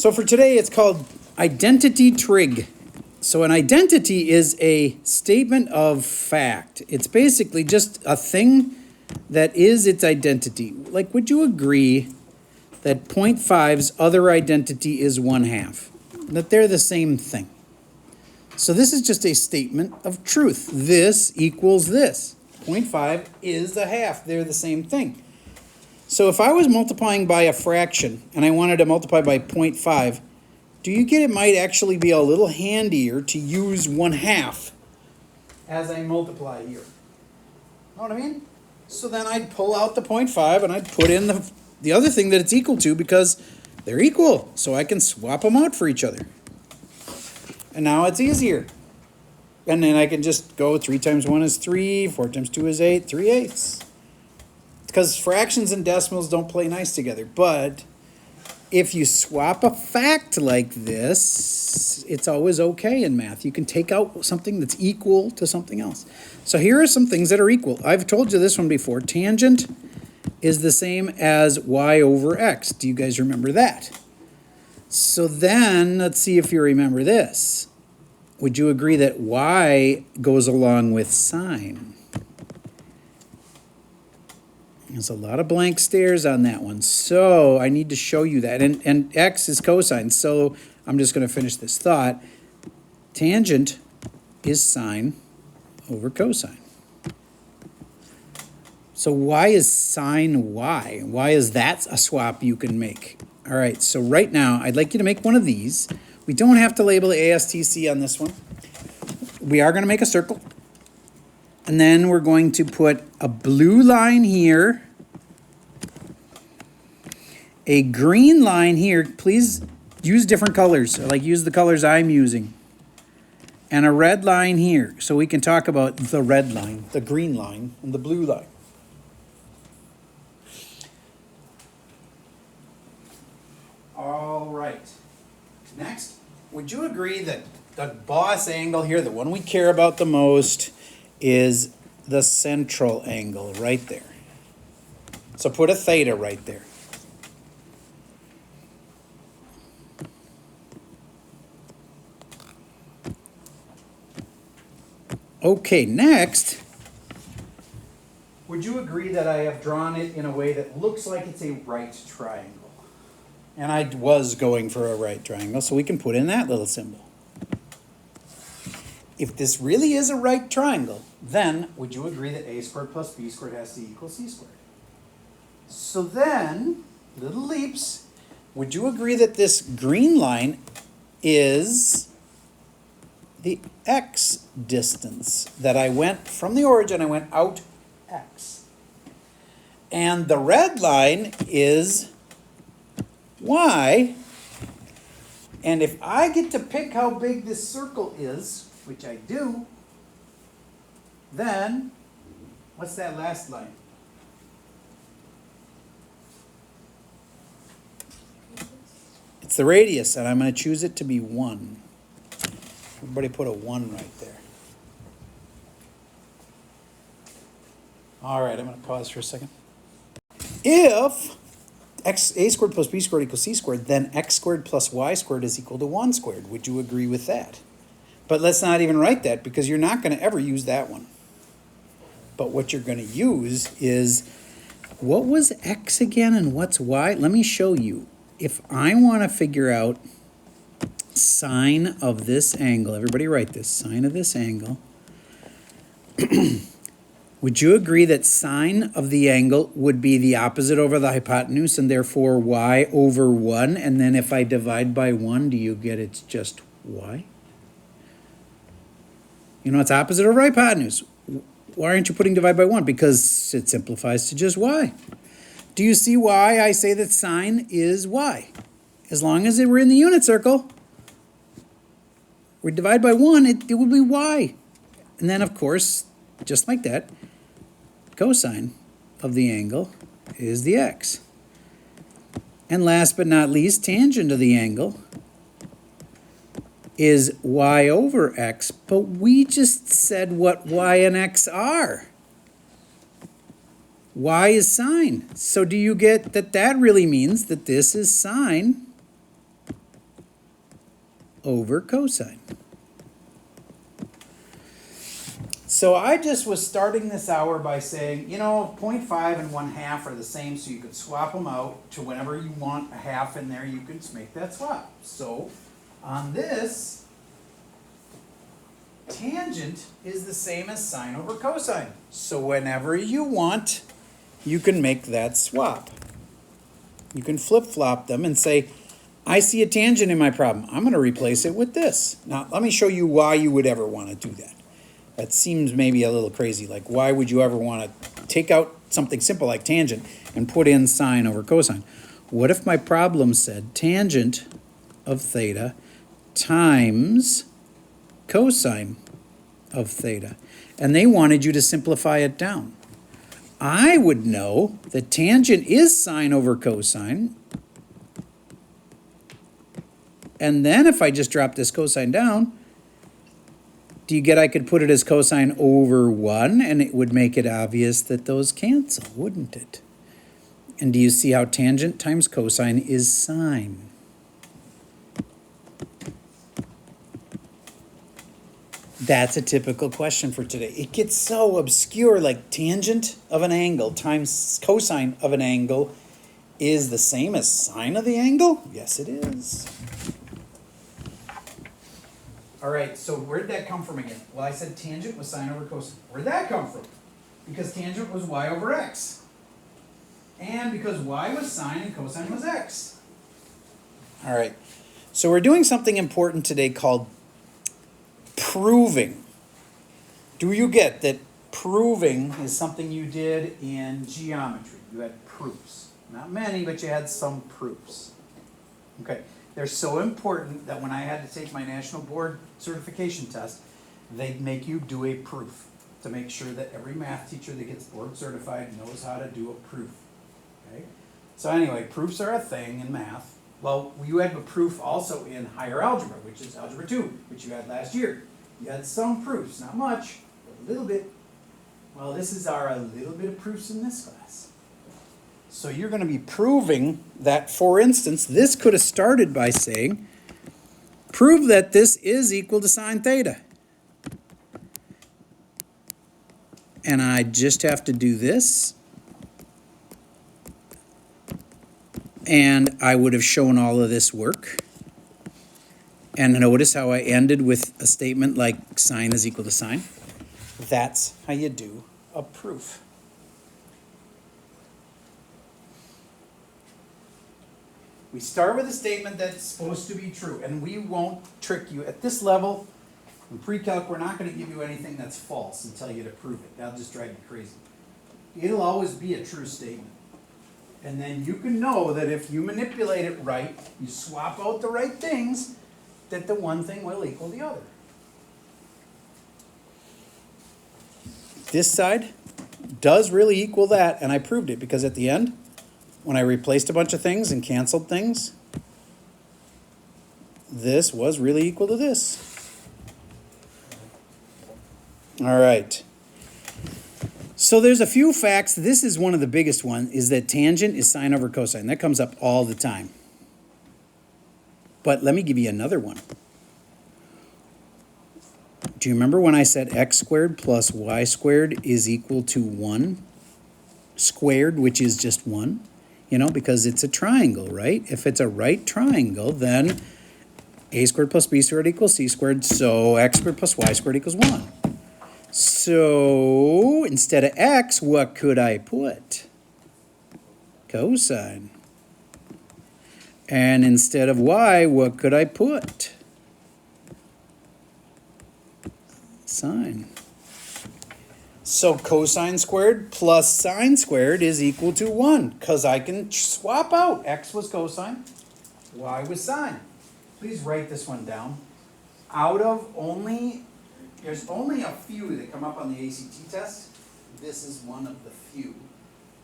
So for today, it's called identity trig. So an identity is a statement of fact. It's basically just a thing that is its identity. Like, would you agree that 0.5's other identity is 1/2? That they're the same thing. So this is just a statement of truth. This equals this. 0.5 is a half. They're the same thing. So if I was multiplying by a fraction and I wanted to multiply by 0.5, do you get it might actually be a little handier to use 1/2 as I multiply here? Know what I mean? So then I'd pull out the 0.5 and I'd put in the other thing that it's equal to because they're equal. So I can swap them out for each other. And now it's easier. And then I can just go 3 times 1 is 3, 4 times 2 is 8, 3/8. Because fractions and decimals don't play nice together. But if you swap a fact like this, it's always okay in math. You can take out something that's equal to something else. So here are some things that are equal. I've told you this one before. Tangent is the same as y over x. Do you guys remember that? So then, let's see if you remember this. Would you agree that y goes along with sine? There's a lot of blank stares on that one. So I need to show you that. And x is cosine. So I'm just going to finish this thought. Tangent is sine over cosine. So why is sine y? Why is that a swap you can make? All right, so right now, I'd like you to make one of these. We don't have to label the ASTC on this one. We are going to make a circle. And then we're going to put a blue line here, a green line here. Please use different colors, like use the colors I'm using, and a red line here. So we can talk about the red line, the green line, and the blue line. All right. Next, would you agree that the boss angle here, the one we care about the most, is the central angle right there? So put a theta right there. Okay, next, would you agree that I have drawn it in a way that looks like it's a right triangle? And I was going for a right triangle, so we can put in that little symbol. If this really is a right triangle, then would you agree that a squared plus b squared has to equal c squared? So then, little leaps, would you agree that this green line is the x distance, that I went from the origin, I went out x. And the red line is y. And if I get to pick how big this circle is, which I do, then what's that last line? It's the radius, and I'm going to choose it to be 1. Everybody put a 1 right there. All right, I'm going to pause for a second. If a squared plus b squared equals c squared, then x squared plus y squared is equal to 1 squared. Would you agree with that? But let's not even write that because you're not going to ever use that one. But what you're going to use is, what was x again and what's y? Let me show you. If I want to figure out sine of this angle, everybody write this, sine of this angle. Would you agree that sine of the angle would be the opposite over the hypotenuse and therefore y over 1? And then if I divide by 1, do you get it's just y? You know, it's opposite over hypotenuse. Why aren't you putting divide by 1? Because it simplifies to just y. Do you see why I say that sine is y? As long as it were in the unit circle, we divide by 1, it would be y. And then, of course, just like that, cosine of the angle is the x. And last but not least, tangent of the angle is y over x, but we just said what y and x are. Y is sine. So do you get that that really means that this is sine over cosine. So I just was starting this hour by saying, 0.5 and 1/2 are the same, so you could swap them out to whenever you want a half in there, you can make that swap. So on this, tangent is the same as sine over cosine. So whenever you want, you can make that swap. You can flip-flop them and say, I see a tangent in my problem. I'm going to replace it with this. Now, let me show you why you would ever want to do that. That seems maybe a little crazy. Like, why would you ever want to take out something simple like tangent and put in sine over cosine? What if my problem said tangent of theta times cosine of theta? And they wanted you to simplify it down. I would know that tangent is sine over cosine. And then if I just drop this cosine down, do you get I could put it as cosine over 1, and it would make it obvious that those cancel, wouldn't it? And do you see how tangent times cosine is sine? That's a typical question for today. It gets so obscure, like tangent of an angle times cosine of an angle is the same as sine of the angle? Yes, it is. All right, so where did that come from again? Well, I said tangent was sine over cosine. Where did that come from? Because tangent was y over x. And because y was sine and cosine was x. All right, so we're doing something important today called proving. Do you get that proving is something you did in geometry? You had proofs. Not many, but you had some proofs. Okay. They're so important that when I had to take my national board certification test, they'd make you do a proof to make sure that every math teacher that gets board certified knows how to do a proof. Okay? So anyway, proofs are a thing in math. Well, you have a proof also in higher algebra, which is algebra 2, which you had last year. You had some proofs, not much, but a little bit. Well, this is our little bit of proofs in this class. So you're going to be proving that, for instance, this could have started by saying, prove that this is equal to sine theta. And I just have to do this. And I would have shown all of this work. And notice how I ended with a statement like sine is equal to sine. That's how you do a proof. We start with a statement that's supposed to be true, and we won't trick you. At this level, in precalc, we're not going to give you anything that's false and tell you to prove it. That'll just drive you crazy. It'll always be a true statement. And then you can know that if you manipulate it right, you swap out the right things, that the one thing will equal the other. This side does really equal that, and I proved it because at the end, when I replaced a bunch of things and canceled things, this was really equal to this. All right. So there's a few facts. This is one of the biggest ones, is that tangent is sine over cosine. That comes up all the time. But let me give you another one. Do you remember when I said x squared plus y squared is equal to 1 squared, which is just 1? Because it's a triangle, right? If it's a right triangle, then a squared plus b squared equals c squared, so x squared plus y squared equals 1. So instead of x, what could I put? Cosine. And instead of y, what could I put? Sine. So cosine squared plus sine squared is equal to 1, because I can swap out. X was cosine, y was sine. Please write this one down. There's only a few that come up on the ACT test. This is one of the few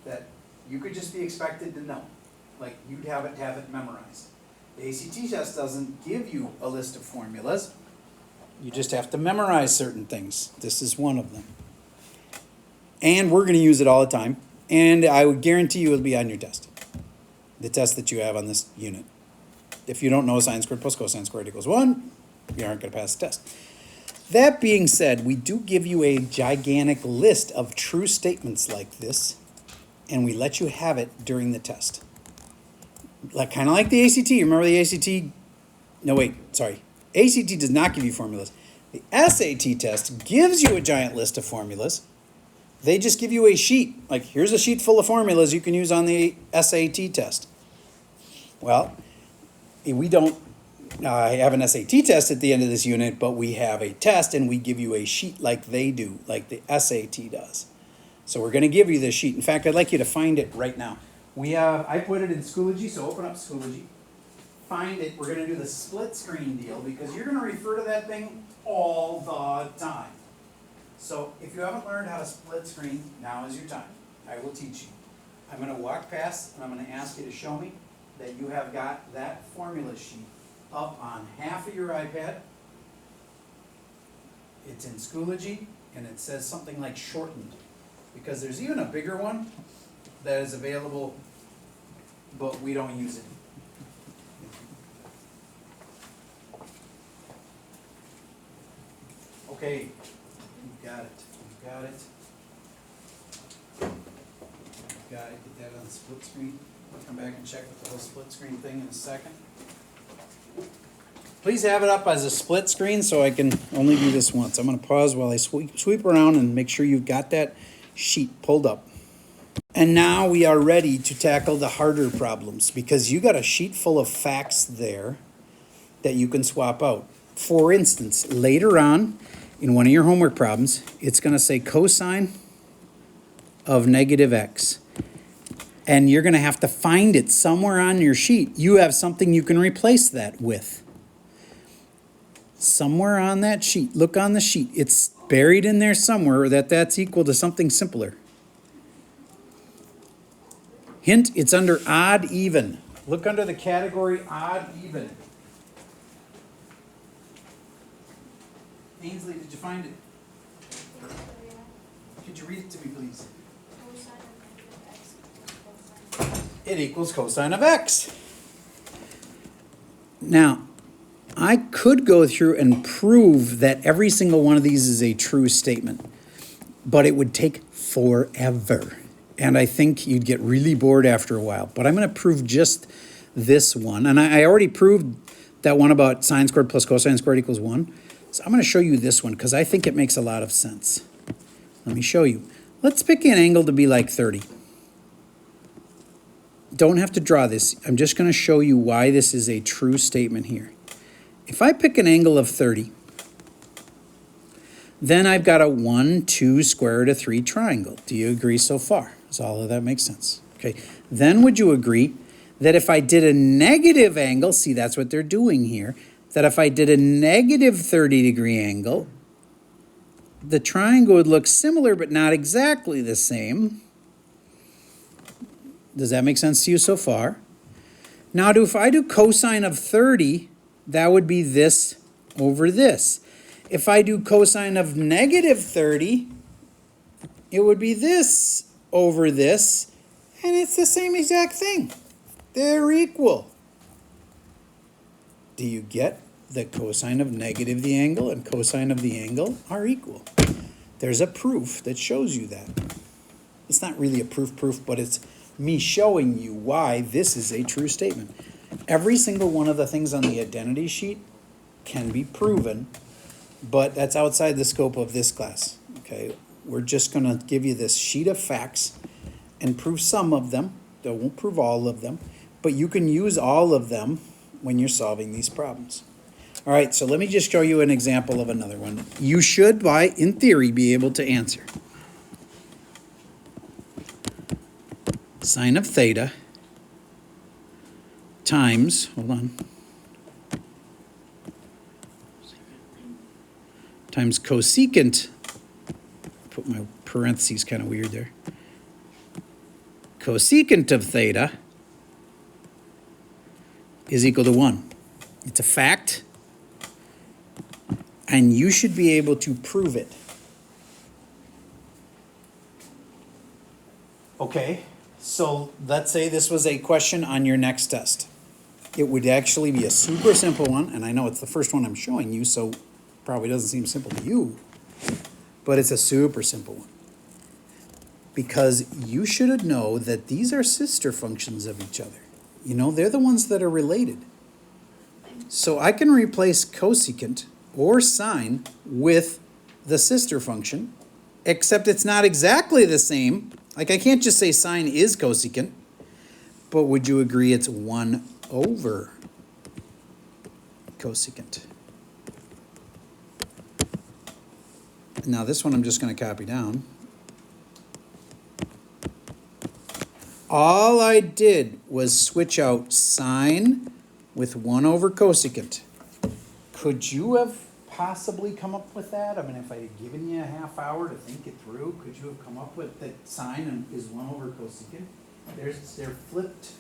that you could just be expected to know. Like, you'd have it memorized. The ACT test doesn't give you a list of formulas. You just have to memorize certain things. This is one of them. And we're going to use it all the time. And I would guarantee you it'll be on your test. The test that you have on this unit. If you don't know sine squared plus cosine squared equals 1, you aren't going to pass the test. That being said, we do give you a gigantic list of true statements like this, and we let you have it during the test. Kind of like the ACT. Remember the ACT? No, wait, sorry. ACT does not give you formulas. The SAT test gives you a giant list of formulas. They just give you a sheet. Like, here's a sheet full of formulas you can use on the SAT test. Well, we don't have an SAT test at the end of this unit, but we have a test, and we give you a sheet like they do, like the SAT does. So we're going to give you this sheet. In fact, I'd like you to find it right now. I put it in Schoology, so open up Schoology. Find it. We're going to do the split screen deal because you're going to refer to that thing all the time. So if you haven't learned how to split screen, now is your time. I will teach you. I'm going to walk past, and I'm going to ask you to show me that you have got that formula sheet up on half of your iPad. It's in Schoology, and it says something like shortened, because there's even a bigger one that is available, but we don't use it. Okay, you've got it, you've got it. You've got it, get that on the split screen. I'll come back and check with the whole split screen thing in a second. Please have it up as a split screen so I can only do this once. I'm going to pause while I sweep around and make sure you've got that sheet pulled up. And now we are ready to tackle the harder problems because you got a sheet full of facts there that you can swap out. For instance, later on in one of your homework problems, it's going to say cosine of negative x. And you're going to have to find it somewhere on your sheet. You have something you can replace that with. Somewhere on that sheet, look on the sheet. It's buried in there somewhere that's equal to something simpler. Hint, it's under odd even. Look under the category odd even. Ainsley, did you find it? Could you read it to me, please? It equals cosine of x. Now, I could go through and prove that every single one of these is a true statement, but it would take forever. And I think you'd get really bored after a while. But I'm going to prove just this one. And I already proved that one about sine squared plus cosine squared equals 1. So I'm going to show you this one because I think it makes a lot of sense. Let me show you. Let's pick an angle to be like 30. Don't have to draw this. I'm just going to show you why this is a true statement here. If I pick an angle of 30, then I've got a 1, 2, square root of 3 triangle. Do you agree so far? Does all of that make sense? Okay. Then would you agree that if I did a negative angle, see that's what they're doing here, that if I did a negative 30-degree angle, the triangle would look similar but not exactly the same. Does that make sense to you so far? Now, if I do cosine of 30, that would be this over this. If I do cosine of negative 30, it would be this over this, and it's the same exact thing. They're equal. Do you get that cosine of negative the angle and cosine of the angle are equal? There's a proof that shows you that. It's not really a proof, but it's me showing you why this is a true statement. Every single one of the things on the identity sheet can be proven, but that's outside the scope of this class, okay? We're just going to give you this sheet of facts and prove some of them. That won't prove all of them, but you can use all of them when you're solving these problems. All right, so let me just show you an example of another one. You should, in theory, be able to answer. Sine of theta times, hold on, times cosecant, put my parentheses kind of weird there, cosecant of theta is equal to 1. It's a fact, and you should be able to prove it. Okay, so let's say this was a question on your next test. it would actually be a super simple one, and I know it's the first one I'm showing you, so probably doesn't seem simple to you, but it's a super simple one. Because you should know that these are sister functions of each other. You know, they're the ones that are related. So I can replace cosecant or sine with the sister function, except it's not exactly the same. Like I can't just say sine is cosecant, but would you agree it's 1 over cosecant? Now this one I'm just going to copy down. All I did was switch out sine with 1 over cosecant. Could you have possibly come up with that? I mean, if I had given you a half hour to think it through, could you have come up with that sine is 1 over cosecant? They're flipped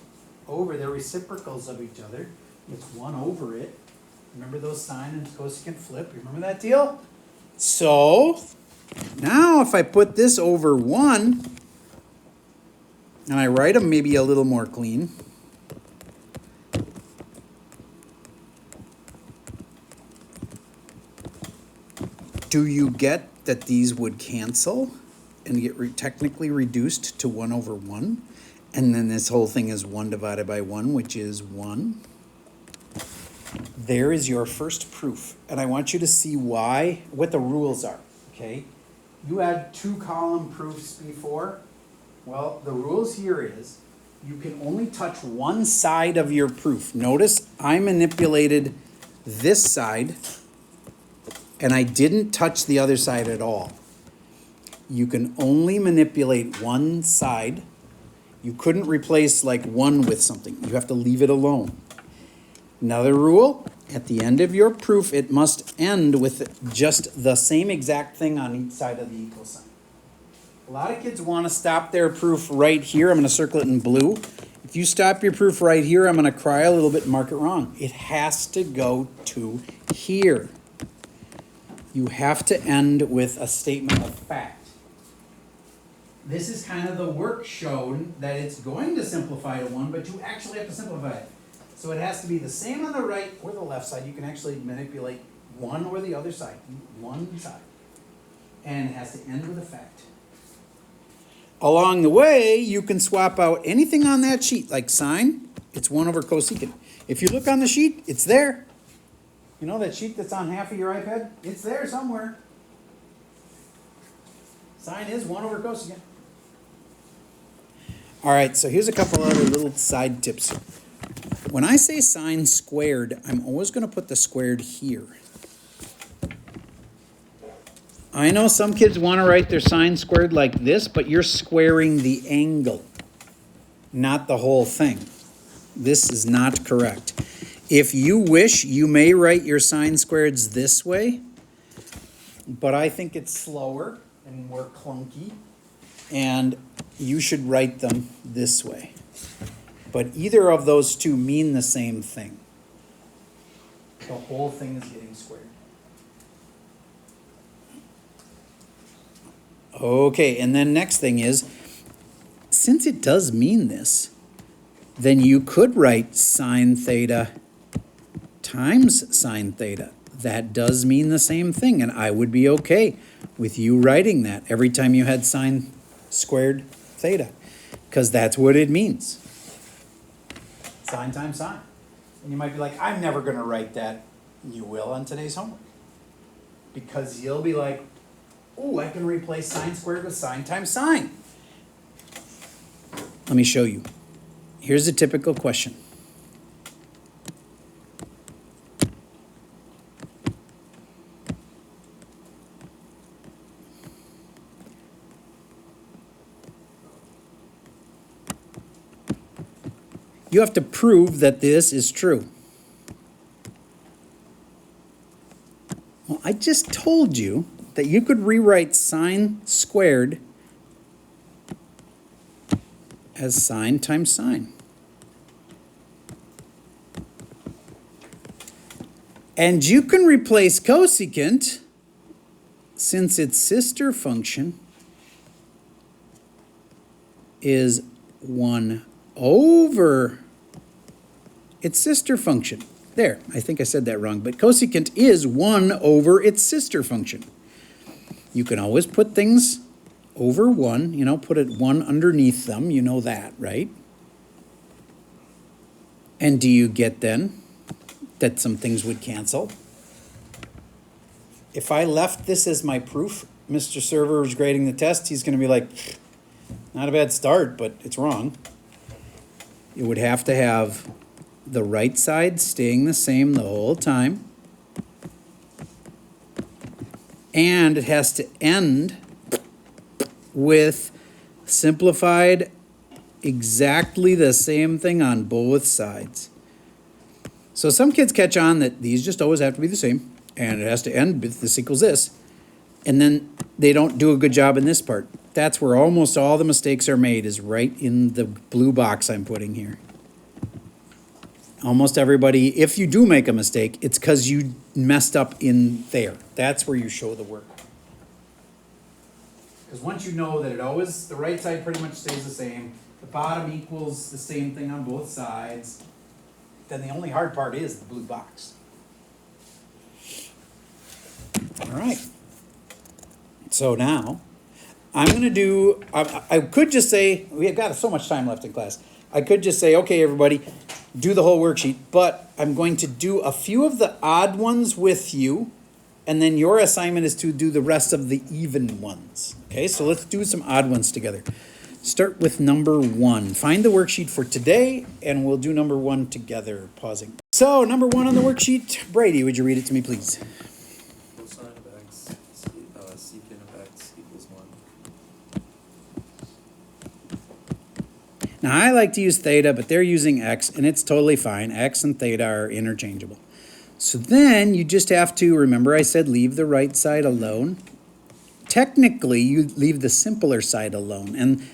over, they're reciprocals of each other. It's 1 over it. Remember those sine and cosecant flip? You remember that deal? So, now if I put this over 1, and I write them maybe a little more clean. Do you get that these would cancel and get technically reduced to 1 over 1? And then this whole thing is 1 divided by 1, which is 1. There is your first proof. And I want you to see what the rules are, okay? You had 2-column proofs before. Well, the rules here is you can only touch one side of your proof. Notice I manipulated this side and I didn't touch the other side at all. You can only manipulate one side. You couldn't replace like 1 with something. You have to leave it alone. Another rule, at the end of your proof, it must end with just the same exact thing on each side of the equal sign. A lot of kids want to stop their proof right here. I'm going to circle it in blue. If you stop your proof right here, I'm going to cry a little bit and mark it wrong. It has to go to here. You have to end with a statement of fact. This is kind of the work shown that it's going to simplify to 1, but you actually have to simplify it. So it has to be the same on the right or the left side. You can actually manipulate one or the other side, one side. And it has to end with a fact. Along the way, you can swap out anything on that sheet, like sine, it's 1 over cosecant. If you look on the sheet, it's there. You know that sheet that's on half of your iPad? It's there somewhere. Sine is 1 over cosecant. All right, so here's a couple other little side tips. When I say sine squared, I'm always going to put the squared here. I know some kids want to write their sine squared like this, but you're squaring the angle, not the whole thing. This is not correct. If you wish, you may write your sine squareds this way, but I think it's slower and more clunky, and you should write them this way. But either of those two mean the same thing. The whole thing is getting squared. Okay, and then next thing is, since it does mean this, then you could write sine theta times sine theta. That does mean the same thing, and I would be okay with you writing that every time you had sine squared theta, because that's what it means. Sine times sine. And you might be like, I'm never going to write that. You will on today's homework. Because you'll be like, oh, I can replace sine squared with sine times sine. Let me show you. Here's a typical question. You have to prove that this is true. Well, I just told you that you could rewrite sine squared as sine times sine. And you can replace cosecant, since its sister function is 1 over its sister function. There, I think I said that wrong, but cosecant is 1 over its sister function. You can always put things over 1, you know, put it 1 underneath them, you know that, right? And do you get then that some things would cancel? If I left this as my proof, Mr. Server was grading the test, he's going to be like, not a bad start, but it's wrong. It would have to have the right side staying the same the whole time. And it has to end with simplified exactly the same thing on both sides. So some kids catch on that these just always have to be the same, and it has to end with this equals this, and then they don't do a good job in this part. That's where almost all the mistakes are made, is right in the blue box I'm putting here. Almost everybody, if you do make a mistake, it's because you messed up in there. That's where you show the work. Because once you know that it always, the right side pretty much stays the same, the bottom equals the same thing on both sides, then the only hard part is the blue box. All right. So now, I'm going to do, I could just say, we have got so much time left in class. I could just say, okay, everybody, do the whole worksheet, but I'm going to do a few of the odd ones with you, and then your assignment is to do the rest of the even ones. Okay, so let's do some odd ones together. Start with number 1. Find the worksheet for today, and we'll do number 1 together, pausing. So, number 1 on the worksheet. Brady, would you read it to me, please? Cosine of x, secant of x equals 1. Now, I like to use theta, but they're using x, and it's totally fine. X and theta are interchangeable. So then you just have to, remember I said leave the right side alone? Technically, you leave the simpler side alone, and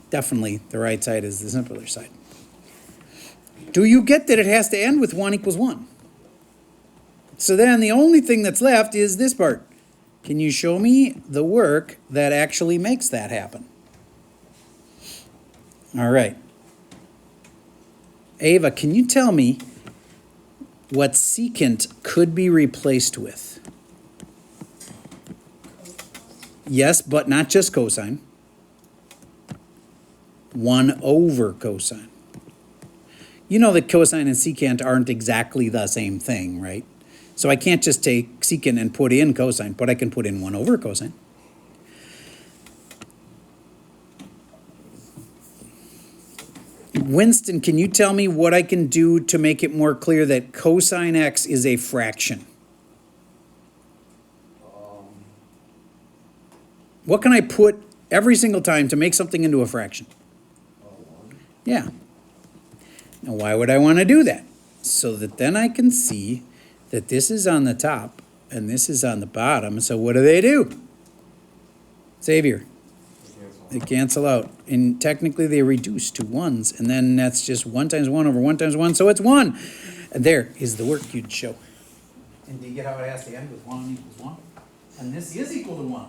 definitely the right side is the simpler side. Do you get that it has to end with 1 equals 1? So then the only thing that's left is this part. Can you show me the work that actually makes that happen? All right. Ava, can you tell me what secant could be replaced with? Yes, but not just cosine. 1 over cosine. You know that cosine and secant aren't exactly the same thing, right? So I can't just take secant and put in cosine, but I can put in 1 over cosine. Winston, can you tell me what I can do to make it more clear that cosine x is a fraction? What can I put every single time to make something into a fraction? Yeah. Now, why would I want to do that? So that then I can see that this is on the top and this is on the bottom. So what do? Xavier. They cancel out. And technically they reduce to 1s. And then that's just 1 times 1 over 1 times 1. So it's 1. And there is the work you'd show. And do you get how it has to end with 1 equals 1? And this is equal to 1.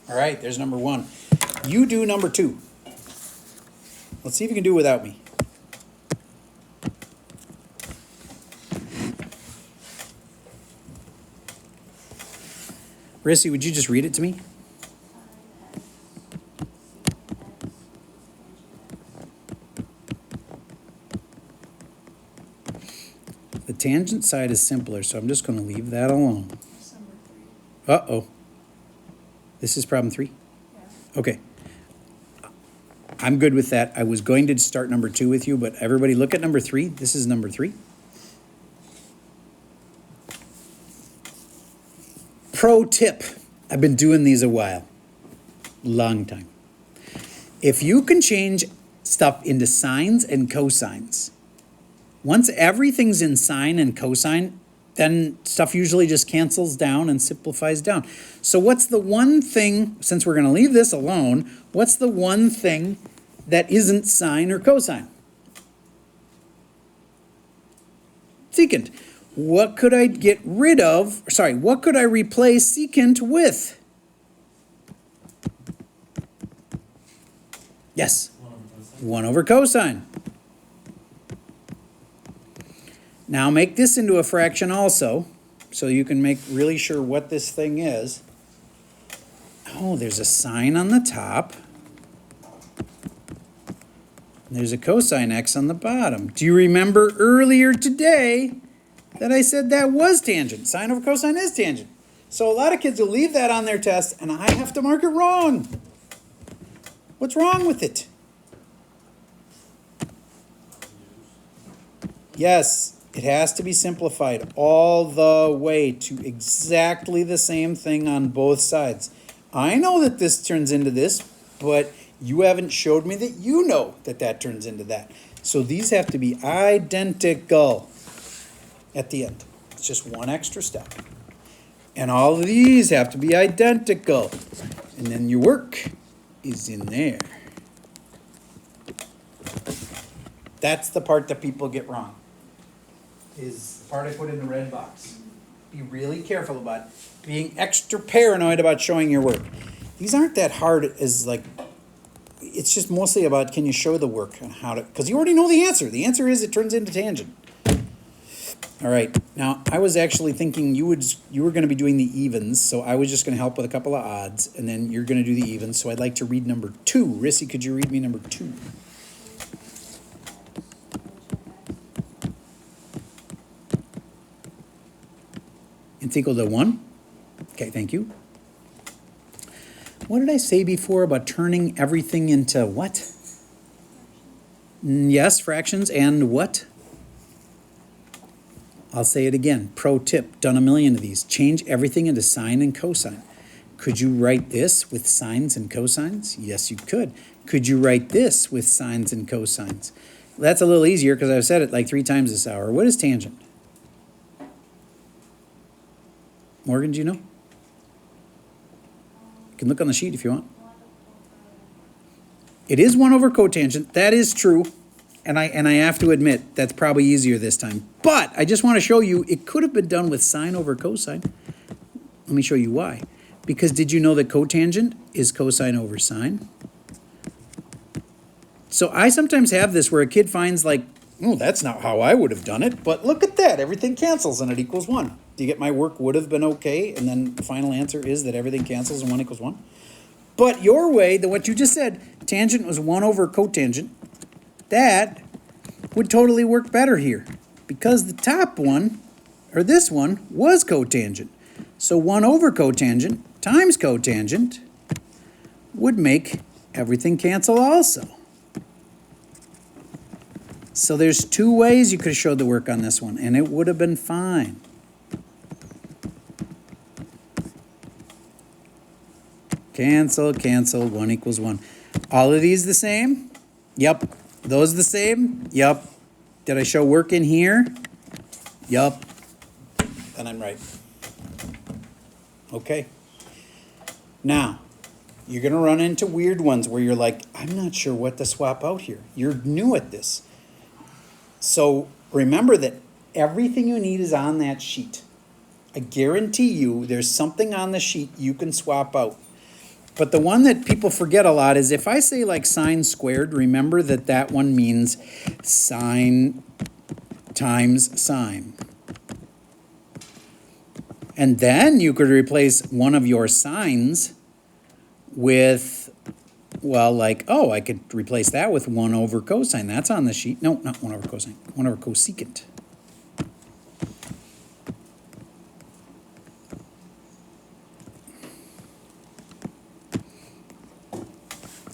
All right, there's number 1. You do number 2. Let's see if you can do it without me. Rissy, would you just read it to me? The tangent side is simpler, so I'm just going to leave that alone. Uh-oh. This is problem 3? Yeah. Okay. I'm good with that. I was going to start number 2 with you, but everybody look at number 3. This is number 3. Pro tip. I've been doing these a while. Long time. If you can change stuff into sines and cosines, once everything's in sine and cosine, then stuff usually just cancels down and simplifies down. So what's the one thing, since we're going to leave this alone, what's the one thing that isn't sine or cosine? Secant. What could I get rid of? Sorry, what could I replace secant with? Yes. 1 over cosine. Now make this into a fraction also, so you can make really sure what this thing is. Oh, there's a sine on the top. There's a cosine x on the bottom. Do you remember earlier today that I said that was tangent? Sine over cosine is tangent. So a lot of kids will leave that on their test, and I have to mark it wrong. What's wrong with it? Yes, it has to be simplified all the way to exactly the same thing on both sides. I know that this turns into this, but you haven't showed me that you know that that turns into that. So these have to be identical at the end. It's just one extra step. And all of these have to be identical. And then your work is in there. That's the part that people get wrong. Is the part I put in the red box. Be really careful about being extra paranoid about showing your work. These aren't that hard as like, it's just mostly about can you show the work and how to, because you already know the answer. The answer is it turns into tangent. All right, now I was actually thinking you were going to be doing the evens, so I was just going to help with a couple of odds, and then you're going to do the evens, so I'd like to read number 2. Rissy, could you read me number 2? It's equal to 1? Okay, thank you. What did I say before about turning everything into what? Yes, fractions and what? I'll say it again. Pro tip, done a million of these. Change everything into sine and cosine. Could you write this with sines and cosines? Yes, you could. Could you write this with sines and cosines? That's a little easier because I've said it like 3 times this hour. What is tangent? Morgan, do you know? You can look on the sheet if you want. It is 1 over cotangent. That is true. And I have to admit, that's probably easier this time. But I just want to show you, it could have been done with sine over cosine. Let me show you why. Because did you know that cotangent is cosine over sine? So I sometimes have this where a kid finds like, oh, that's not how I would have done it. But look at that, everything cancels and it equals 1. Do you get my work would have been okay? And then the final answer is that everything cancels and 1 equals 1. But your way, what you just said, tangent was 1 over cotangent. That would totally work better here because the top one, or this one, was cotangent. So 1 over cotangent times cotangent would make everything cancel also. So there's 2 ways you could have showed the work on this one, and it would have been fine. Cancel, cancel, 1 equals 1. All of these the same? Yep. Those the same? Yep. Did I show work in here? Yup. Then I'm right. Okay. Now, you're going to run into weird ones where you're like, I'm not sure what to swap out here. You're new at this. So remember that everything you need is on that sheet. I guarantee you there's something on the sheet you can swap out. But the one that people forget a lot is if I say like sine squared, remember that that one means sine times sine. And then you could replace one of your sines with, well, like, oh, I could replace that with 1 over cosine. That's on the sheet. No, not 1 over cosine. 1 over cosecant.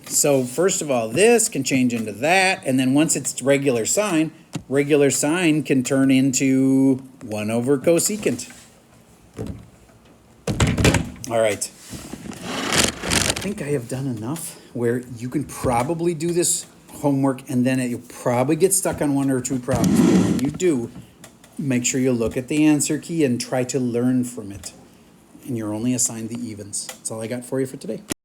So first of all, this can change into that, and then once it's regular sine can turn into 1 over cosecant. All right. I think I have done enough where you can probably do this homework, and then you'll probably get stuck on 1 or 2 problems. But when you do, make sure you look at the answer key and try to learn from it. And you're only assigned the evens. That's all I got for you for today.